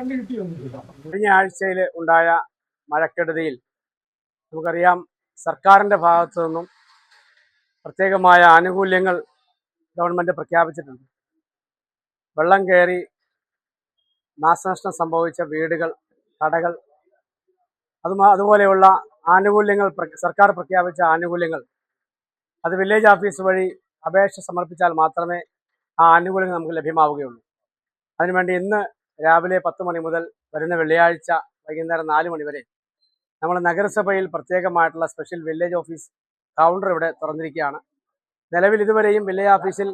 കഴിഞ്ഞ ആഴ്ചയിൽ ഉണ്ടായ മഴക്കെടുതിയിൽ നമുക്കറിയാം സർക്കാരിൻ്റെ ഭാഗത്തു നിന്നും പ്രത്യേകമായ ആനുകൂല്യങ്ങൾ ഗവൺമെൻറ് പ്രഖ്യാപിച്ചിട്ടുണ്ട്. വെള്ളം കയറി നാശനഷ്ടം സംഭവിച്ച വീടുകൾ, കടകൾ, അതുപോലെയുള്ള ആനുകൂല്യങ്ങൾ, സർക്കാർ പ്രഖ്യാപിച്ച ആനുകൂല്യങ്ങൾ അത് വില്ലേജ് ഓഫീസ് വഴി അപേക്ഷ സമർപ്പിച്ചാൽ മാത്രമേ ആ ആനുകൂല്യങ്ങൾ നമുക്ക് ലഭ്യമാവുകയുള്ളൂ. അതിനുവേണ്ടി ഇന്ന് രാവിലെ 10 മണി മുതൽ വരുന്ന വെള്ളിയാഴ്ച വൈകുന്നേരം 4 മണി വരെ നമ്മൾ നഗരസഭയിൽ പ്രത്യേകമായിട്ടുള്ള സ്പെഷ്യൽ വില്ലേജ് ഓഫീസ് കൗണ്ടർ ഇവിടെ തുറന്നിരിക്കുകയാണ്. നിലവിൽ ഇതുവരെയും വില്ലേജ് ഓഫീസിൽ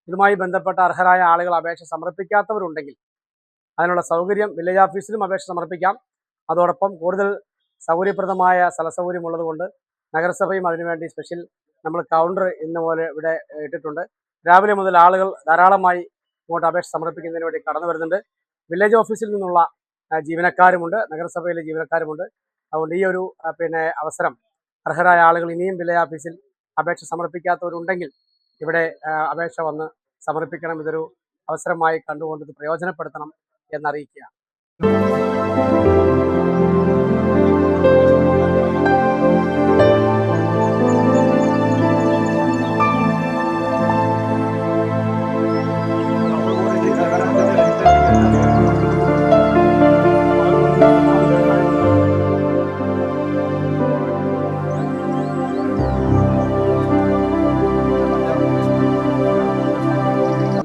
ഇതുമായി ബന്ധപ്പെട്ട അർഹരായ ആളുകൾ അപേക്ഷ സമർപ്പിക്കാത്തവരുണ്ടെങ്കിൽ അതിനുള്ള സൗകര്യം വില്ലേജ് ഓഫീസിലും അപേക്ഷ സമർപ്പിക്കാം. അതോടൊപ്പം കൂടുതൽ സൗകര്യപ്രദമായ സ്ഥലസൗകര്യമുള്ളത് കൊണ്ട് നഗരസഭയും അതിനുവേണ്ടി സ്പെഷ്യൽ നമ്മൾ കൗണ്ടർ ഇന്ന് പോലെ ഇവിടെ ഇട്ടിട്ടുണ്ട്. രാവിലെ മുതൽ ആളുകൾ ധാരാളമായി ഇങ്ങോട്ട് അപേക്ഷ സമർപ്പിക്കുന്നതിന് വേണ്ടി കടന്നു വരുന്നുണ്ട്. വില്ലേജ് ഓഫീസിൽ നിന്നുള്ള ജീവനക്കാരുമുണ്ട്, നഗരസഭയിലെ ജീവനക്കാരുമുണ്ട്. അതുകൊണ്ട് ഈ ഒരു അവസരം അർഹരായ ആളുകൾ ഇനിയും വില്ലേജ് ഓഫീസിൽ അപേക്ഷ സമർപ്പിക്കാത്തവരുണ്ടെങ്കിൽ ഇവിടെ അപേക്ഷ വന്ന് സമർപ്പിക്കണം. ഇതൊരു അവസരമായി കണ്ടുകൊണ്ട് ഇത് പ്രയോജനപ്പെടുത്തണം എന്നറിയിക്കുക.